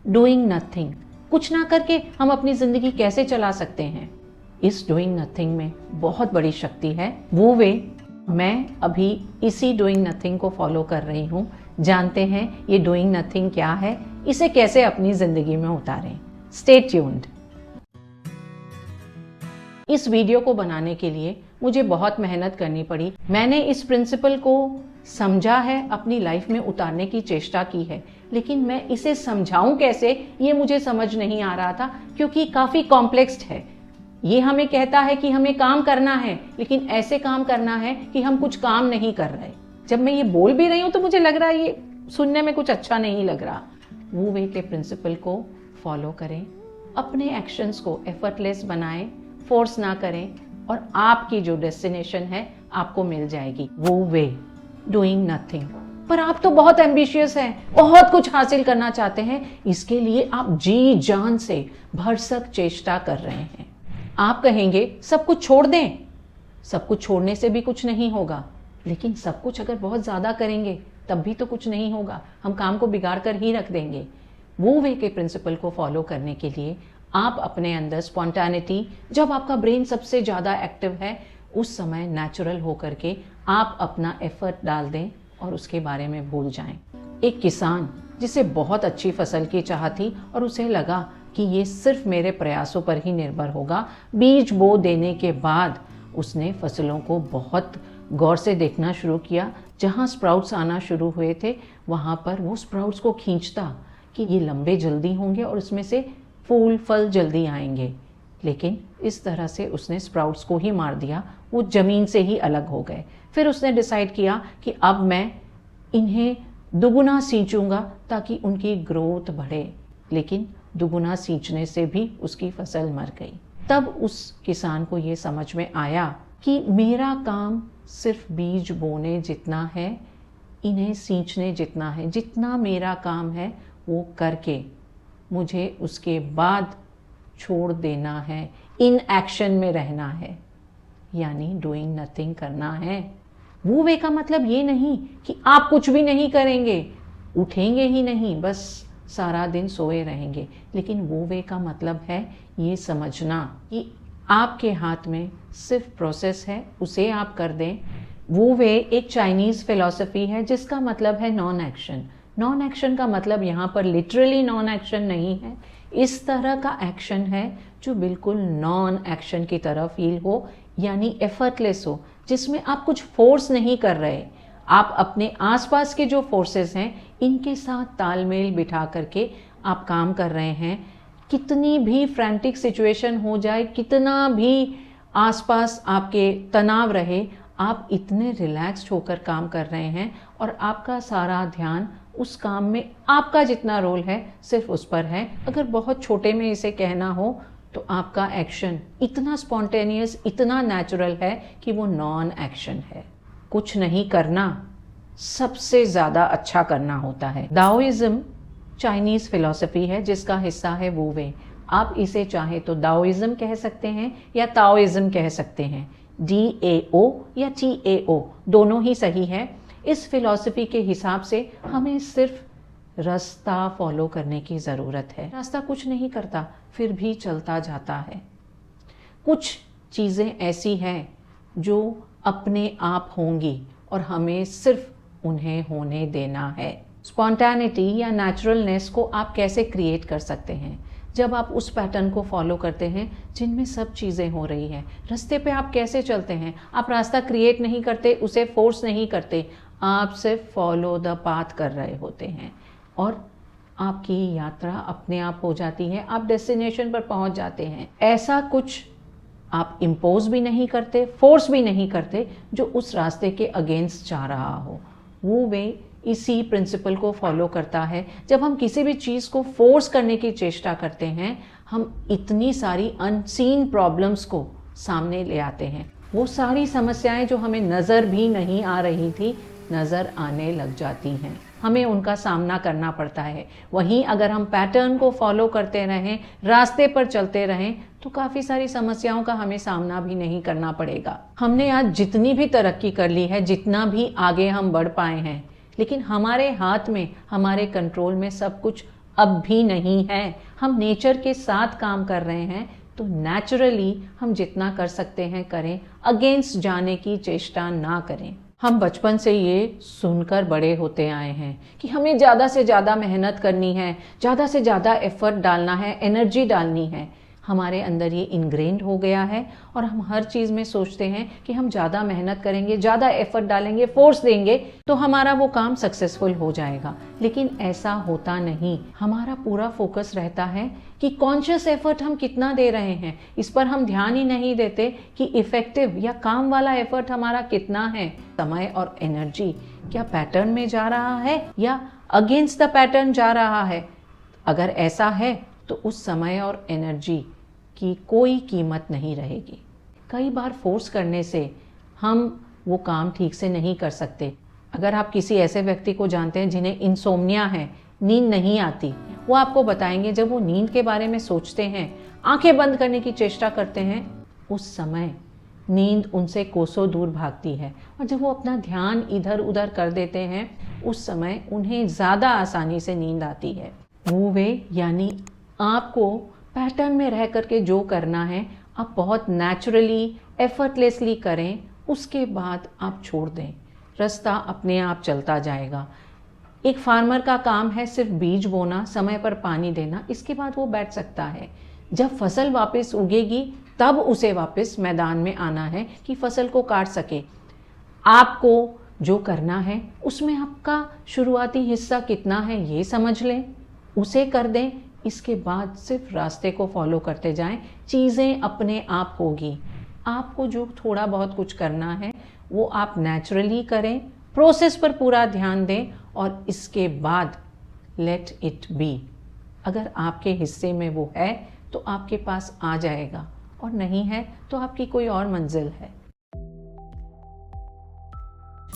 Doing nothing, कुछ ना करके हम अपनी जिंदगी कैसे चला सकते हैं। इस डूइंग नथिंग में बहुत बड़ी शक्ति है। वो वे मैं अभी इसी डूइंग नथिंग को फॉलो कर रही हूँ। जानते हैं ये डूइंग नथिंग क्या है, इसे कैसे अपनी जिंदगी में उतारें। Stay tuned. इस वीडियो को बनाने के लिए मुझे बहुत मेहनत करनी पड़ी। मैंने इस प्रिंसिपल को समझा है, अपनी लाइफ में उतारने की चेष्टा की है, लेकिन मैं इसे समझाऊं कैसे ये मुझे समझ नहीं आ रहा था, क्योंकि काफ़ी कॉम्प्लेक्स्ड है। ये हमें कहता है कि हमें काम करना है, लेकिन ऐसे काम करना है कि हम कुछ काम नहीं कर रहे। जब मैं ये बोल भी रही हूँ तो मुझे लग रहा है ये सुनने में कुछ अच्छा नहीं लग रहा। वो वे के प्रिंसिपल को फॉलो करें, अपने एक्शंस को एफर्टलेस बनाएं, फोर्स ना करें, और आपकी जो डेस्टिनेशन है आपको मिल जाएगी। वो वे डूइंग नथिंग। पर आप तो बहुत एम्बिशियस हैं, बहुत कुछ हासिल करना चाहते हैं, इसके लिए आप जी जान से भरसक चेष्टा कर रहे हैं। आप कहेंगे सब कुछ छोड़ दें। सब कुछ छोड़ने से भी कुछ नहीं होगा, लेकिन सब कुछ अगर बहुत ज़्यादा करेंगे तब भी तो कुछ नहीं होगा, हम काम को बिगाड़ कर ही रख देंगे। वो वे के प्रिंसिपल को फॉलो करने के लिए आप अपने अंदर स्पॉन्टेनिटी, जब आपका ब्रेन सबसे ज़्यादा एक्टिव है, उस समय नेचुरल होकर के आप अपना एफर्ट डाल दें और उसके बारे में भूल जाएं। एक किसान जिसे बहुत अच्छी फसल की चाह थी और उसे लगा कि ये सिर्फ मेरे प्रयासों पर ही निर्भर होगा, बीज बो देने के बाद उसने फसलों को बहुत गौर से देखना शुरू किया। जहाँ स्प्राउट्स आना शुरू हुए थे वहाँ पर वो स्प्राउट्स को खींचता कि ये लंबे जल्दी होंगे और उसमें से फूल फल जल्दी आएंगे, लेकिन इस तरह से उसने स्प्राउट्स को ही मार दिया, वो ज़मीन से ही अलग हो गए। फिर उसने डिसाइड किया कि अब मैं इन्हें दुगुना सींचूंगा ताकि उनकी ग्रोथ बढ़े, लेकिन दुगुना सींचने से भी उसकी फसल मर गई। तब उस किसान को ये समझ में आया कि मेरा काम सिर्फ बीज बोने जितना है, इन्हें सींचने जितना है। जितना मेरा काम है वो करके मुझे उसके बाद छोड़ देना है, इन एक्शन में रहना है, यानी डूइंग नथिंग करना है। वो वे का मतलब ये नहीं कि आप कुछ भी नहीं करेंगे, उठेंगे ही नहीं, बस सारा दिन सोए रहेंगे, लेकिन वो वे का मतलब है ये समझना कि आपके हाथ में सिर्फ प्रोसेस है, उसे आप कर दें। वो वे एक चाइनीज़ फिलॉसफी है जिसका मतलब है नॉन एक्शन। नॉन एक्शन का मतलब यहाँ पर लिटरली नॉन एक्शन नहीं है, इस तरह का एक्शन है जो बिल्कुल नॉन एक्शन की तरह फील हो, यानी एफर्टलेस हो, जिसमें आप कुछ फोर्स नहीं कर रहे। आप अपने आसपास के जो फोर्सेस हैं इनके साथ तालमेल बिठा करके आप काम कर रहे हैं। कितनी भी फ्रैंटिक सिचुएशन हो जाए, कितना भी आसपास आपके तनाव रहे, आप इतने रिलैक्स्ड होकर काम कर रहे हैं और आपका सारा ध्यान उस काम में आपका जितना रोल है सिर्फ उस पर है। अगर बहुत छोटे में इसे कहना हो तो आपका एक्शन इतना स्पॉन्टेनियस, इतना नेचुरल है कि वो नॉन एक्शन है। कुछ नहीं करना सबसे ज़्यादा अच्छा करना होता है। दाओइज्म चाइनीज़ फिलॉसफी है जिसका हिस्सा है वो वे। आप इसे चाहे तो दाओइज्म कह सकते हैं या ताओइज्म कह सकते हैं। DAO या TAO दोनों ही सही है। इस फिलॉसफी के हिसाब से हमें सिर्फ रास्ता फॉलो करने की ज़रूरत है। रास्ता कुछ नहीं करता, फिर भी चलता जाता है। कुछ चीज़ें ऐसी हैं जो अपने आप होंगी और हमें सिर्फ उन्हें होने देना है। स्पॉन्टेनिटी या नेचुरलनेस को आप कैसे क्रिएट कर सकते हैं? जब आप उस पैटर्न को फॉलो करते हैं जिनमें सब चीज़ें हो रही हैं। रास्ते पे आप कैसे चलते हैं? आप रास्ता क्रिएट नहीं करते, उसे फोर्स नहीं करते, आप सिर्फ फॉलो द पाथ कर रहे होते हैं और आपकी यात्रा अपने आप हो जाती है, आप डेस्टिनेशन पर पहुंच जाते हैं। ऐसा कुछ आप इम्पोज भी नहीं करते, फोर्स भी नहीं करते जो उस रास्ते के अगेंस्ट जा रहा हो। वो वे इसी प्रिंसिपल को फॉलो करता है। जब हम किसी भी चीज़ को फोर्स करने की चेष्टा करते हैं, हम इतनी सारी अनसीन प्रॉब्लम्स को सामने ले आते हैं। वो सारी समस्याएं जो हमें नज़र भी नहीं आ रही थी, नज़र आने लग जाती हैं, हमें उनका सामना करना पड़ता है। वहीं अगर हम पैटर्न को फॉलो करते रहें, रास्ते पर चलते रहें, तो काफ़ी सारी समस्याओं का हमें सामना भी नहीं करना पड़ेगा। हमने आज जितनी भी तरक्की कर ली है, जितना भी आगे हम बढ़ पाए हैं, लेकिन हमारे हाथ में, हमारे कंट्रोल में सब कुछ अब भी नहीं है। हम नेचर के साथ काम कर रहे हैं, तो नेचुरली हम जितना कर सकते हैं करें, अगेंस्ट जाने की चेष्टा ना करें। हम बचपन से ये सुनकर बड़े होते आए हैं कि हमें ज़्यादा से ज़्यादा मेहनत करनी है, ज़्यादा से ज़्यादा एफर्ट डालना है, एनर्जी डालनी है। हमारे अंदर ये इनग्रेन्ड हो गया है और हम हर चीज़ में सोचते हैं कि हम ज़्यादा मेहनत करेंगे, ज़्यादा एफर्ट डालेंगे, फोर्स देंगे तो हमारा वो काम सक्सेसफुल हो जाएगा। लेकिन ऐसा होता नहीं। हमारा पूरा फोकस रहता है कि कॉन्शियस एफर्ट हम कितना दे रहे हैं, इस पर हम ध्यान ही नहीं देते कि इफेक्टिव या काम वाला एफर्ट हमारा कितना है। समय और एनर्जी क्या पैटर्न में जा रहा है या अगेंस्ट द पैटर्न जा रहा है? अगर ऐसा है तो उस समय और एनर्जी की कोई कीमत नहीं रहेगी। कई बार फोर्स करने से हम वो काम ठीक से नहीं कर सकते। अगर आप किसी ऐसे व्यक्ति को जानते हैं जिन्हें इंसोम्निया है, नींद नहीं आती, वो आपको बताएंगे जब वो नींद के बारे में सोचते हैं, आंखें बंद करने की चेष्टा करते हैं, उस समय नींद उनसे कोसों दूर भागती है। और जब वो अपना ध्यान इधर उधर कर देते हैं, उस समय उन्हें ज़्यादा आसानी से नींद आती है। वो वे यानी आपको पैटर्न में रह करके जो करना है आप बहुत नेचुरली, एफर्टलेसली करें, उसके बाद आप छोड़ दें। रास्ता अपने आप चलता जाएगा। एक फार्मर का काम है सिर्फ बीज बोना, समय पर पानी देना, इसके बाद वो बैठ सकता है। जब फसल वापस उगेगी तब उसे वापस मैदान में आना है कि फसल को काट सके। आपको जो करना है उसमें आपका शुरुआती हिस्सा कितना है ये समझ लें, उसे कर दें। इसके बाद सिर्फ रास्ते को फॉलो करते जाएं, चीज़ें अपने आप होगी। आपको जो थोड़ा बहुत कुछ करना है वो आप नेचुरली करें, प्रोसेस पर पूरा ध्यान दें और इसके बाद लेट इट बी। अगर आपके हिस्से में वो है तो आपके पास आ जाएगा और नहीं है तो आपकी कोई और मंजिल है।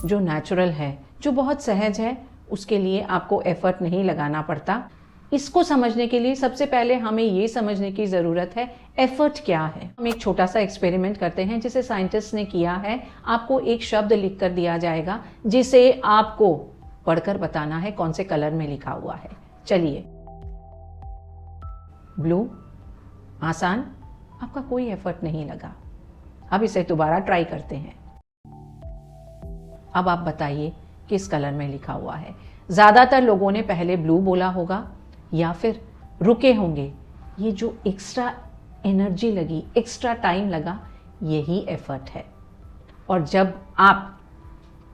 जो नेचुरल है, जो बहुत सहज है, उसके लिए आपको एफर्ट नहीं लगाना पड़ता। इसको समझने के लिए सबसे पहले हमें ये समझने की ज़रूरत है एफर्ट क्या है। हम एक छोटा सा एक्सपेरिमेंट करते हैं जिसे साइंटिस्ट ने किया है। आपको एक शब्द लिख कर दिया जाएगा जिसे आपको पढ़कर बताना है कौन से कलर में लिखा हुआ है। चलिए, ब्लू। आसान, आपका कोई एफर्ट नहीं लगा। अब इसे दोबारा ट्राई करते हैं। अब आप बताइए किस कलर में लिखा हुआ है। ज़्यादातर लोगों ने पहले ब्लू बोला होगा या फिर रुके होंगे। ये जो एक्स्ट्रा एनर्जी लगी, एक्स्ट्रा टाइम लगा, यही एफर्ट है। और जब आप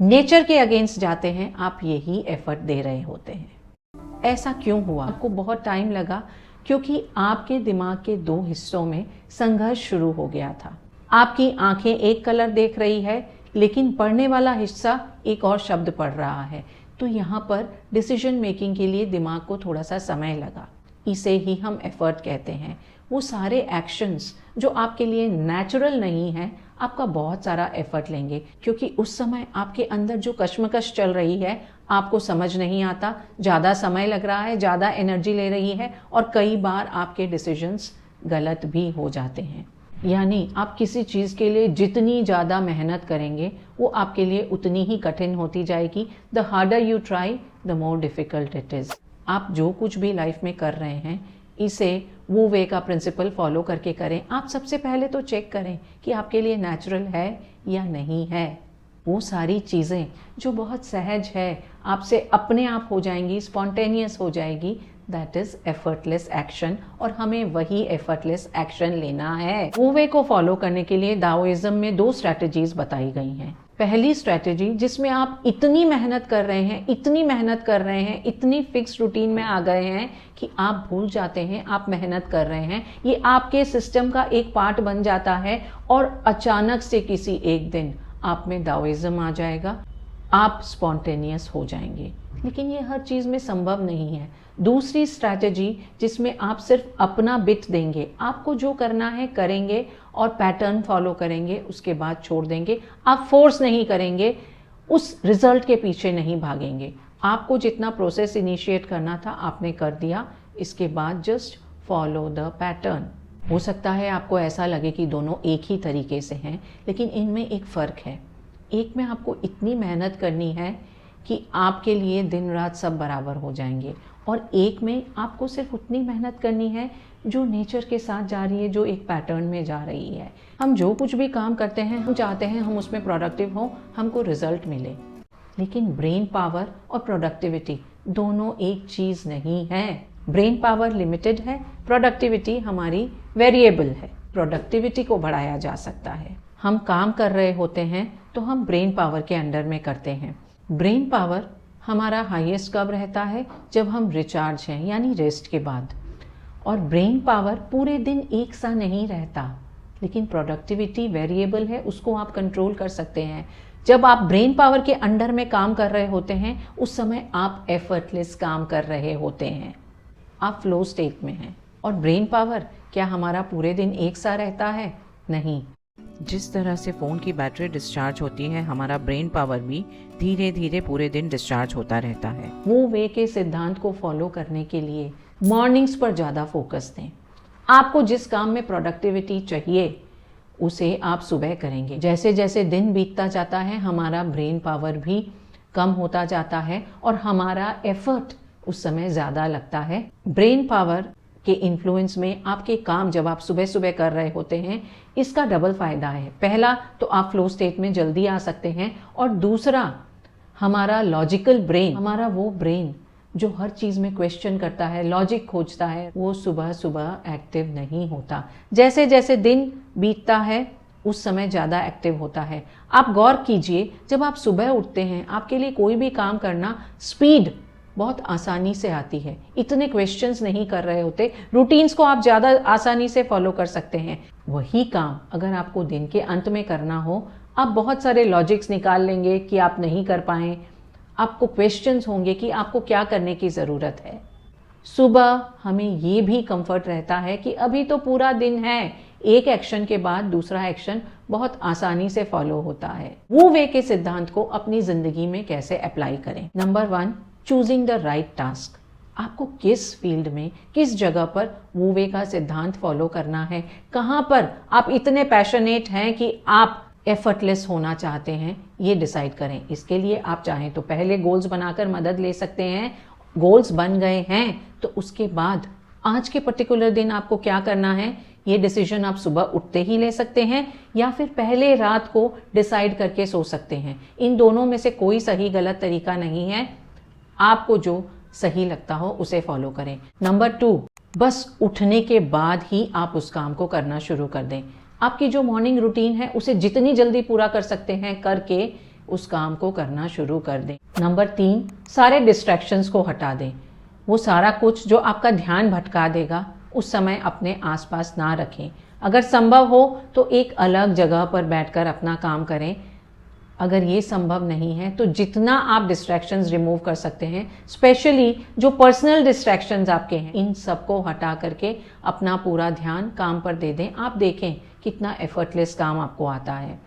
नेचर के अगेंस्ट जाते हैं, आप यही एफर्ट दे रहे होते हैं। ऐसा क्यों हुआ? आपको बहुत टाइम लगा क्योंकि आपके दिमाग के दो हिस्सों में संघर्ष शुरू हो गया था। आपकी आंखें एक कलर देख रही है, लेकिन पढ़ने वाला हिस्सा एक और शब्द पढ़ रहा है। तो यहाँ पर डिसीजन मेकिंग के लिए दिमाग को थोड़ा सा समय लगा। इसे ही हम एफर्ट कहते हैं। वो सारे एक्शंस जो आपके लिए नेचुरल नहीं है, आपका बहुत सारा एफर्ट लेंगे, क्योंकि उस समय आपके अंदर जो कश्मकश चल रही है आपको समझ नहीं आता, ज़्यादा समय लग रहा है, ज़्यादा एनर्जी ले रही है और कई बार आपके डिसीजंस गलत भी हो जाते हैं। यानी आप किसी चीज़ के लिए जितनी ज़्यादा मेहनत करेंगे वो आपके लिए उतनी ही कठिन होती जाएगी। The harder you try the more difficult it is. आप जो कुछ भी लाइफ में कर रहे हैं इसे वो वे का प्रिंसिपल फॉलो करके करें। आप सबसे पहले तो चेक करें कि आपके लिए नेचुरल है या नहीं है। वो सारी चीज़ें जो बहुत सहज है आपसे अपने आप हो जाएंगी, स्पॉन्टेनियस हो जाएगी। दैट इज एफर्टलेस एक्शन और हमें वही एफर्टलेस एक्शन लेना है। वो वे को फॉलो करने के लिए दाओइज्म में 2 स्ट्रैटेजीज बताई गई हैं। पहली स्ट्रैटेजी जिसमें आप इतनी मेहनत कर रहे हैं, इतनी मेहनत कर रहे हैं, इतनी फिक्स रूटीन में आ गए हैं कि आप भूल जाते हैं आप मेहनत कर रहे हैं। ये आपके सिस्टम का एक पार्ट बन जाता है और अचानक से किसी एक दिन आप में दाओइज्म आ जाएगा, आप स्पॉन्टेनियस हो जाएंगे। लेकिन ये हर चीज़ में संभव नहीं है। दूसरी स्ट्रैटेजी जिसमें आप सिर्फ अपना बिट देंगे, आपको जो करना है करेंगे और पैटर्न फॉलो करेंगे, उसके बाद छोड़ देंगे। आप फोर्स नहीं करेंगे, उस रिजल्ट के पीछे नहीं भागेंगे। आपको जितना प्रोसेस इनिशिएट करना था आपने कर दिया, इसके बाद जस्ट फॉलो द पैटर्न। हो सकता है आपको ऐसा लगे कि दोनों एक ही तरीके से हैं, लेकिन इनमें एक फ़र्क है। एक में आपको इतनी मेहनत करनी है कि आपके लिए दिन रात सब बराबर हो जाएंगे, और एक में आपको सिर्फ उतनी मेहनत करनी है जो नेचर के साथ जा रही है, जो एक पैटर्न में जा रही है। हम जो कुछ भी काम करते हैं हम चाहते हैं हम उसमें प्रोडक्टिव हो, हमको रिजल्ट मिले। लेकिन ब्रेन पावर और प्रोडक्टिविटी दोनों एक चीज़ नहीं है। ब्रेन पावर लिमिटेड है, प्रोडक्टिविटी हमारी वेरिएबल है। प्रोडक्टिविटी को बढ़ाया जा सकता है। हम काम कर रहे होते हैं तो हम ब्रेन पावर के अंडर में करते हैं। ब्रेन पावर हमारा हाईएस्ट कब रहता है? जब हम रिचार्ज हैं, यानी रेस्ट के बाद। और ब्रेन पावर पूरे दिन एक सा नहीं रहता, लेकिन प्रोडक्टिविटी वेरिएबल है, उसको आप कंट्रोल कर सकते हैं। जब आप ब्रेन पावर के अंडर में काम कर रहे होते हैं उस समय आप एफर्टलेस काम कर रहे होते हैं, आप फ्लो स्टेट में हैं। और ब्रेन पावर क्या हमारा पूरे दिन एक सा रहता है? नहीं। जिस तरह से फ़ोन की बैटरी डिस्चार्ज होती है, हमारा ब्रेन पावर भी धीरे धीरे पूरे दिन डिस्चार्ज होता रहता है। वो वे के सिद्धांत को फॉलो करने के लिए मॉर्निंग्स पर ज़्यादा फोकस दें। आपको जिस काम में प्रोडक्टिविटी चाहिए उसे आप सुबह करेंगे। जैसे जैसे दिन बीतता जाता है हमारा ब्रेन पावर भी कम होता जाता है और हमारा एफर्ट उस समय ज़्यादा लगता है। ब्रेन पावर के इन्फ्लुएंस में आपके काम जब आप सुबह सुबह कर रहे होते हैं, इसका डबल फ़ायदा है। पहला तो आप फ्लो स्टेट में जल्दी आ सकते हैं, और दूसरा हमारा लॉजिकल ब्रेन, हमारा वो ब्रेन जो हर चीज़ में क्वेश्चन करता है, लॉजिक खोजता है, वो सुबह सुबह एक्टिव नहीं होता। जैसे जैसे दिन बीतता है उस समय ज़्यादा एक्टिव होता है। आप गौर कीजिए, जब आप सुबह उठते हैं आपके लिए कोई भी काम करना स्पीड बहुत आसानी से आती है, इतने क्वेश्चंस नहीं कर रहे होते, रूटीन्स को आप ज़्यादा आसानी से फॉलो कर सकते हैं। वही काम अगर आपको दिन के अंत में करना हो, आप बहुत सारे लॉजिक्स निकाल लेंगे कि आप नहीं कर पाएँ, आपको क्वेश्चंस होंगे कि आपको क्या करने की ज़रूरत है। सुबह हमें ये भी कंफर्ट रहता है कि अभी तो पूरा दिन है, एक एक्शन के बाद दूसरा एक्शन बहुत आसानी से फॉलो होता है। वो वे के सिद्धांत को अपनी ज़िंदगी में कैसे अप्लाई करें? Number 1, choosing the right task. आपको किस फील्ड में, किस जगह पर वो वे का सिद्धांत फॉलो करना है, कहाँ पर आप इतने पैशनेट हैं कि आप एफर्टलेस होना चाहते हैं, ये डिसाइड करें। इसके लिए आप चाहें तो पहले गोल्स बनाकर मदद ले सकते हैं। गोल्स बन गए हैं तो उसके बाद आज के पर्टिकुलर दिन आपको क्या करना है, ये डिसीजन आप सुबह उठते ही ले सकते हैं या फिर पहले रात को डिसाइड करके सो सकते हैं। इन दोनों में से कोई सही गलत तरीका नहीं है, आपको जो सही लगता हो उसे फॉलो करें। नंबर 2, बस उठने के बाद ही आप उस काम को करना शुरू कर दें। आपकी जो मॉर्निंग रूटीन है उसे जितनी जल्दी पूरा कर सकते हैं करके उस काम को करना शुरू कर दें। नंबर 3, सारे डिस्ट्रैक्शंस को हटा दें। वो सारा कुछ जो आपका ध्यान भटका देगा उस समय अपने आसपास ना रखें। अगर संभव हो तो एक अलग जगह पर बैठकर अपना काम करें। अगर ये संभव नहीं है तो जितना आप डिस्ट्रैक्शंस रिमूव कर सकते हैं, स्पेशली जो पर्सनल डिस्ट्रैक्शंस आपके हैं, इन सबको हटा करके अपना पूरा ध्यान काम पर दे दें। आप देखें कितना एफर्टलेस काम आपको आता है।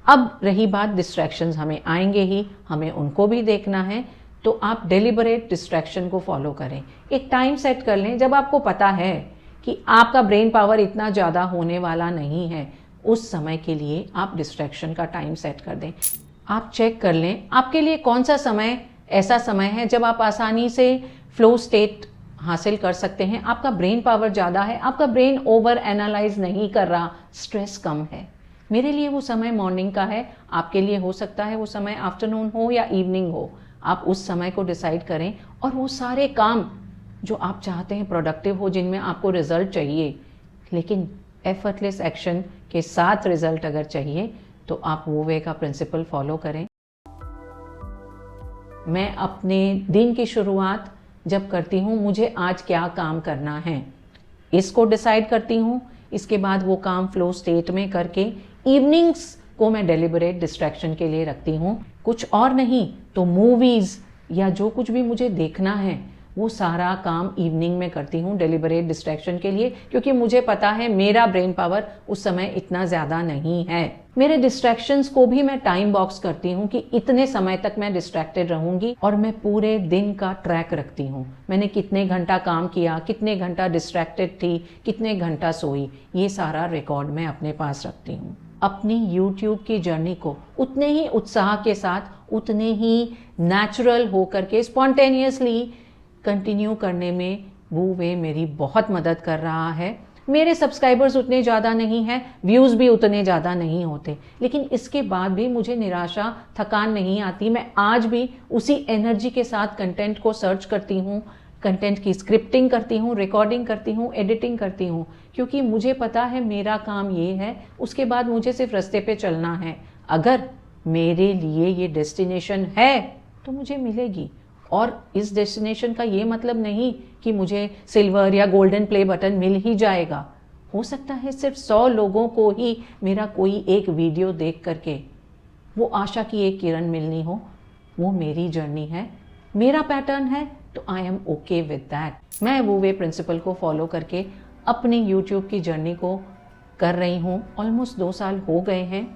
अब रही बात डिस्ट्रैक्शंस, हमें आएंगे ही, हमें उनको भी देखना है, तो आप डेलिबरेट डिस्ट्रैक्शन को फॉलो करें। एक टाइम सेट कर लें जब आपको पता है कि आपका ब्रेन पावर इतना ज़्यादा होने वाला नहीं है, उस समय के लिए आप डिस्ट्रैक्शन का टाइम सेट कर दें। आप चेक कर लें आपके लिए कौन सा समय ऐसा समय है जब आप आसानी से फ्लो स्टेट हासिल कर सकते हैं, आपका ब्रेन पावर ज़्यादा है, आपका ब्रेन ओवर एनालाइज नहीं कर रहा, स्ट्रेस कम है। मेरे लिए वो समय मॉर्निंग का है, आपके लिए हो सकता है वो समय आफ्टरनून हो या इवनिंग हो। आप उस समय को डिसाइड करें और वो सारे काम जो आप चाहते हैं प्रोडक्टिव हो, जिनमें आपको रिजल्ट चाहिए, लेकिन एफर्टलेस एक्शन के साथ रिजल्ट अगर चाहिए तो आप वो वे का प्रिंसिपल फॉलो करें। मैं अपने दिन की शुरुआत जब करती हूँ, मुझे आज क्या काम करना है इसको डिसाइड करती हूँ। इसके बाद वो काम फ्लो स्टेट में करके इवनिंग्स को मैं डेलिबरेट डिस्ट्रैक्शन के लिए रखती हूँ। कुछ और नहीं तो मूवीज़ या जो कुछ भी मुझे देखना है वो सारा काम इवनिंग में करती हूँ डेलिबरेट डिस्ट्रैक्शन के लिए, क्योंकि मुझे पता है मेरा ब्रेन पावर उस समय इतना ज़्यादा नहीं है। मेरे डिस्ट्रैक्शंस को भी मैं टाइम बॉक्स करती हूँ कि इतने समय तक मैं डिस्ट्रैक्टेड रहूँगी, और मैं पूरे दिन का ट्रैक रखती हूँ। मैंने कितने घंटा काम किया, कितने घंटा डिस्ट्रैक्टेड थी, कितने घंटा सोई, ये सारा रिकॉर्ड मैं अपने पास रखती हूँ। अपनी YouTube की जर्नी को उतने ही उत्साह के साथ, उतने ही नेचुरल होकर के, स्पॉन्टेनियसली कंटिन्यू करने में वो वे मेरी बहुत मदद कर रहा है। मेरे सब्सक्राइबर्स उतने ज़्यादा नहीं हैं, व्यूज़ भी उतने ज़्यादा नहीं होते, लेकिन इसके बाद भी मुझे निराशा, थकान नहीं आती। मैं आज भी उसी एनर्जी के साथ कंटेंट को सर्च करती हूँ, कंटेंट की स्क्रिप्टिंग करती हूँ, रिकॉर्डिंग करती हूँ, एडिटिंग करती हूँ, क्योंकि मुझे पता है मेरा काम ये है। उसके बाद मुझे सिर्फ रास्ते पे चलना है। अगर मेरे लिए ये डेस्टिनेशन है तो मुझे मिलेगी। और इस डेस्टिनेशन का ये मतलब नहीं कि मुझे सिल्वर या गोल्डन प्ले बटन मिल ही जाएगा। हो सकता है सिर्फ 100 लोगों को ही मेरा कोई एक वीडियो देख करके वो आशा की एक किरण मिलनी हो। वो मेरी जर्नी है, मेरा पैटर्न है, तो I am okay with that. मैं वो वे प्रिंसिपल को फॉलो करके अपनी यूट्यूब की जर्नी को कर रही हूँ। ऑलमोस्ट 2 साल हो गए हैं।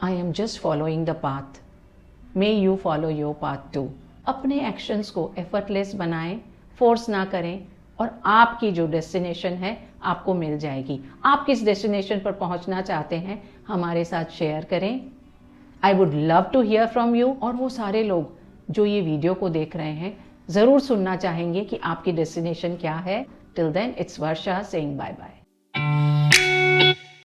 I am just following the path. May you follow your path too. अपने एक्शंस को एफर्टलेस बनाएं, फोर्स ना करें, और आपकी जो डेस्टिनेशन है आपको मिल जाएगी। आप किस डेस्टिनेशन पर पहुंचना चाहते हैं हमारे साथ शेयर करें। I would love to hear from you. और वो सारे लोग जो ये वीडियो को देख रहे हैं ज़रूर सुनना चाहेंगे कि आपकी डेस्टिनेशन क्या है। Till then, it's Varsha saying bye bye.